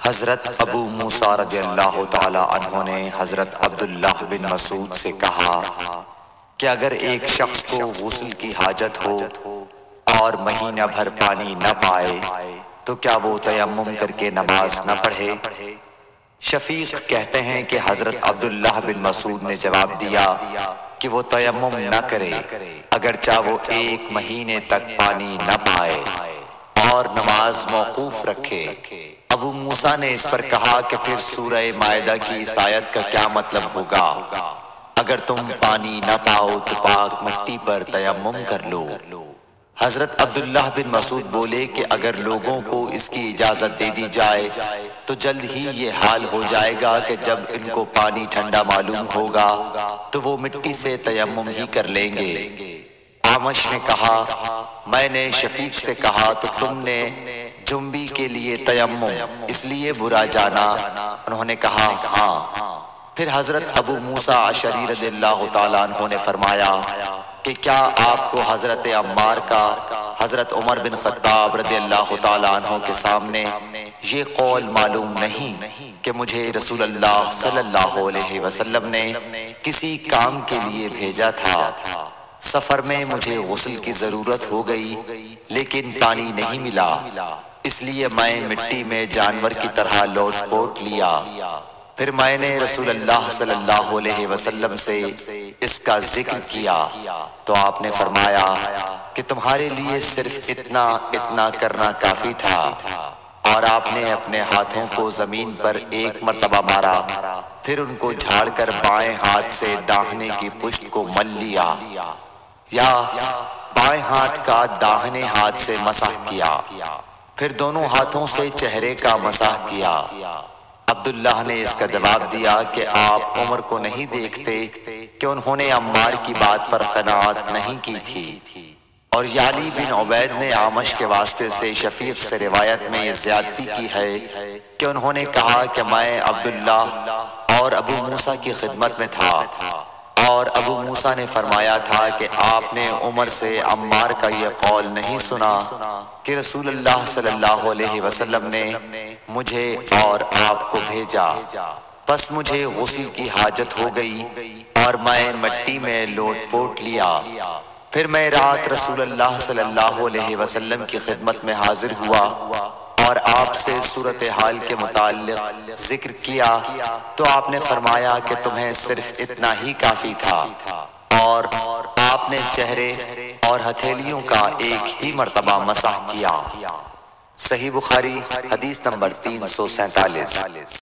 حضرت ابو موسیٰ رضی اللہ تعالی عنہ نے حضرت عبداللہ بن مسعود سے کہا کہ اگر ایک شخص کو غسل کی حاجت ہو اور مہینہ بھر پانی نہ پائے تو کیا وہ تیمم کر کے نماز نہ پڑھے؟ شفیق کہتے ہیں کہ حضرت عبداللہ بن مسعود نے جواب دیا کہ وہ تیمم نہ کرے اگرچہ وہ ایک مہینے تک پانی نہ پائے اور نماز موقوف رکھے۔ ابو موسیٰ نے اس پر کہا کہ پھر سورہ مائدہ کی اس آیت کا کیا مطلب ہوگا؟ اگر تم پانی نہ پاؤ تو پاک مٹی پر تیمم کر لو۔ حضرت عبداللہ بن مسعود بولے کہ اگر لوگوں کو اس کی اجازت دے دی جائے تو جلد ہی یہ حال ہو جائے گا کہ جب ان کو پانی ٹھنڈا معلوم ہوگا تو وہ مٹی سے تیمم ہی کر لیں گے۔ اعمش نے کہا میں نے شفیق سے کہا تو تم نے جنبی کے لیے تیمم اس لیے برا جانا؟ انہوں نے کہا ہاں۔ پھر حضرت ابو موسیٰ اشعری رضی اللہ تعالیٰ عنہ نے فرمایا کہ کیا آپ کو حضرت عمار کا حضرت عمر بن خطاب رضی اللہ تعالیٰ عنہ کے سامنے یہ قول معلوم نہیں کہ مجھے رسول اللہ صلی اللہ علیہ وسلم نے کسی کام کے لیے بھیجا تھا، سفر میں مجھے غسل کی ضرورت ہو گئی لیکن پانی نہیں ملا، اس لیے میں مٹی میں جانور کی طرح لوٹ پوٹ لیا۔ پھر میں نے رسول اللہ صلی اللہ علیہ وسلم سے اس کا ذکر کیا تو آپ نے فرمایا کہ تمہارے لیے صرف اتنا کرنا کافی تھا، اور آپ نے اپنے ہاتھوں کو زمین پر ایک مرتبہ مارا، پھر ان کو جھاڑ کر بائیں ہاتھ سے داہنے کی پشت کو مل لیا یا بائیں ہاتھ کا داہنے ہاتھ سے مسح کیا، پھر دونوں ہاتھوں سے چہرے کا مسح کیا۔ عبداللہ نے اس کا جواب دیا کہ آپ عمر کو نہیں دیکھتے کہ انہوں نے عمار کی بات پر قناعت نہیں کی تھی؟ اور یعلی بن عبید نے اعمش کے واسطے سے شفیق سے روایت میں یہ زیادتی کی ہے کہ انہوں نے کہا کہ میں عبداللہ اور ابو موسیٰ کی خدمت میں تھا، اور ابو موسیٰ نے فرمایا تھا کہ آپ نے عمر سے عمار کا یہ قول نہیں سنا کہ رسول اللہ صلی اللہ علیہ وسلم نے مجھے اور آپ کو بھیجا، پس مجھے غسل کی حاجت ہو گئی اور میں مٹی میں لوٹ پوٹ لیا، پھر میں رات رسول اللہ صلی اللہ علیہ وسلم کی خدمت میں حاضر ہوا اور آپ سے صورتحال کے متعلق ذکر کیا تو آپ نے فرمایا کہ تمہیں صرف اتنا ہی کافی تھا، اور آپ نے چہرے اور ہتھیلیوں کا ایک ہی مرتبہ مسح کیا۔ صحیح بخاری حدیث نمبر 347۔